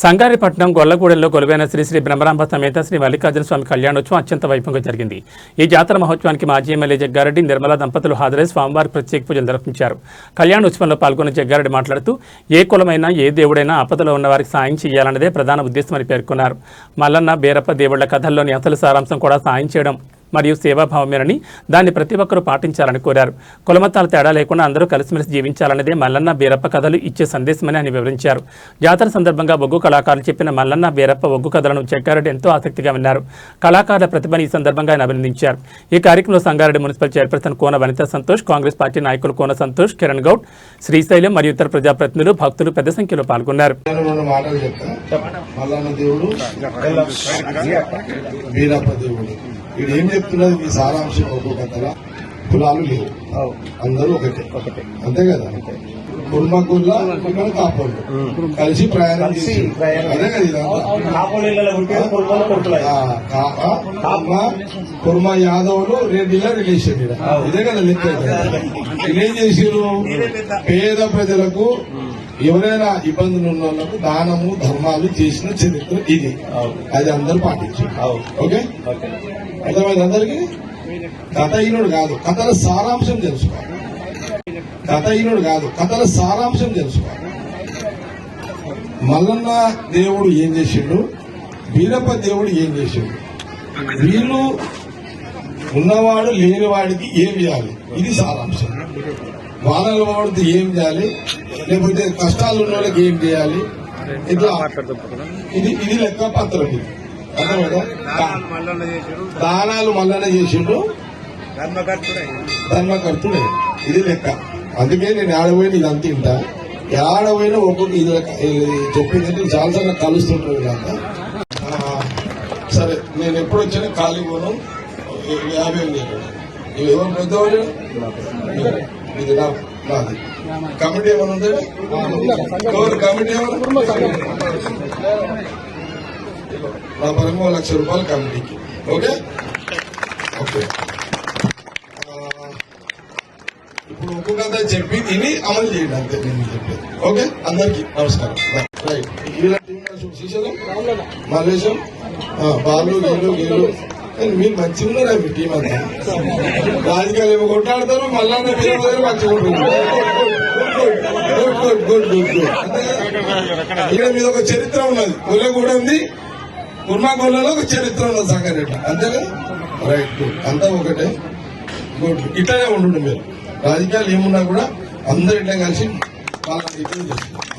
సంగారెడ్డిపట్నం గొల్లగూడెంలో కొలువైన శ్రీ శ్రీ బ్రహ్మరాంబ సమేత శ్రీ మల్లికార్జున స్వామి కళ్యాణోత్సవం అత్యంత వైభవంగా జరిగింది. ఈ జాతర మహోత్సవానికి మాజీ ఎమ్మెల్యే జగ్గారెడ్డి, నిర్మల దంపతులు హాజరై స్వామివారికి ప్రత్యేక పూజలు నిర్వహించారు. కళ్యాణోత్సవంలో పాల్గొన్న జగ్గారెడ్డి మాట్లాడుతూ ఏ కులమైనా ఏ దేవుడైనా ఆపదలో ఉన్న వారికి సాయం చేయాలన్నదే ప్రధాన ఉద్దేశమని పేర్కొన్నారు. మల్లన్న, బేరప్ప దేవుళ్ల కథల్లోని అసలు సారాంశం కూడా సాయం చేయడం మరియు సేవాభావమేనని, దాన్ని ప్రతి ఒక్కరూ పాటించాలని కోరారు. కులమతాల తేడా లేకుండా అందరూ కలిసిమెలిసి జీవించాలన్నదే మల్లన్న, బీరప్ప కథలు ఇచ్చే సందేశమని ఆయన వివరించారు. జాతర సందర్భంగా ఒగ్గు కళాకారులు చెప్పిన మల్లన్న, బీరప్ప ఒగ్గు కథలను జగ్గారెడ్డి ఎంతో ఆసక్తిగా విన్నారు. కళాకారుల ప్రతిభను ఈ సందర్భంగా ఆయన అభినందించారు. ఈ కార్యక్రమంలో సంగారెడ్డి మున్సిపల్ చైర్పర్సన్ కోన వనితా సంతోష్, కాంగ్రెస్ పార్టీ నాయకులు కోన సంతోష్, కిరణ్ గౌడ్, శ్రీశైలం మరియు ఇతర ప్రజాప్రతినిధులు, భక్తులు పెద్ద సంఖ్యలో పాల్గొన్నారు. ఇది ఏం చెప్తున్నది మీ సారాంశం? ఒక్కొక్క కులాలు లేవు, అందరూ ఒకటే, అంతే కదా. కుర్మకుల్ల కాపోళ్ళు కలిసి ప్రయాణం చేసి అదే కదా. కుర్మ యాదవులు రెడ్డిల రిలేషన్ ఇదే కదా లెక్క. ఇదేం చేసారు? పేద ప్రజలకు ఎవరైనా ఇబ్బందులు ఉన్న వాళ్ళకు దానము ధర్మాలు చేసిన చరిత్ర ఇది. అది అందరూ పాటించారు. ఓకే, అర్థమైంది అందరికి. కథహీనుడు కాదు, కథల సారాంశం తెలుసుకోవాలి. కథహీనుడు కాదు, కథల సారాంశం తెలుసుకోవాలి. మల్లన్న దేవుడు ఏం చేసిండు, బీరప్ప దేవుడు ఏం చేసిండు, వీళ్ళు ఉన్నవాడు లేనివాడికి ఏం చేయాలి, ఇది సారాంశం. వానల వాడితే ఏం చేయాలి, లేకపోతే కష్టాలు ఉన్న వాళ్ళకి ఏం చేయాలి, ఇట్లా ఇది లెక్క పత్రం. ఇది అర్థమైందా? దానాలు మల్లన్న చేసిండు, ధర్మకర్తుడే, ఇది లెక్క. అందుకే నేను ఆడపోయిన ఇది అంత ఇంట ఆడపోయినా ఒక్కొక్క ఇది చెప్పిందంటే చాలాసార్లు కలుస్తుంటారు ఇదంతా. సరే, నేను ఎప్పుడు వచ్చినా ఖాళీ పోను. 50 ఇవి ఎవరు పెద్దవాళ్ళు? ఇది నాది. కమిటీ ఏమైనా ఉందా? కమిటీ ఏమైనా నా పరంగా 1 లక్ష రూపాయలు కమిటీకి. Okay okay. ఇప్పుడు ఒక్కొక్క చెప్పి దీన్ని అమలు చేయండి, అంతే నేను చెప్పేది. ఓకే, అందరికి నమస్కారం. రైట్, శ్రీశైలం, మల్లేశం, బాలు, గీలు మీరు మంచిగా ఉన్నారా? మీ టీం అంతా రాజకీయాలు ఏమో కొట్లాడతారు, మళ్ళా మీరు మంచిగా ఉంటుంది. ఇక్కడ మీద ఒక చరిత్ర ఉన్నది, గొల్లె కూడా ఉంది, కుర్మాగొల్లలో ఒక చరిత్ర ఉన్నది సంగారెడ్డి, అంతే కదా. రైట్, గుడ్, అంతా ఒకటే. గుడ్, ఇట్లానే ఉండు. మీరు రాజకీయాలు ఏమున్నా కూడా అందరు ఇట్లా కలిసి వాళ్ళని చేస్తున్నారు.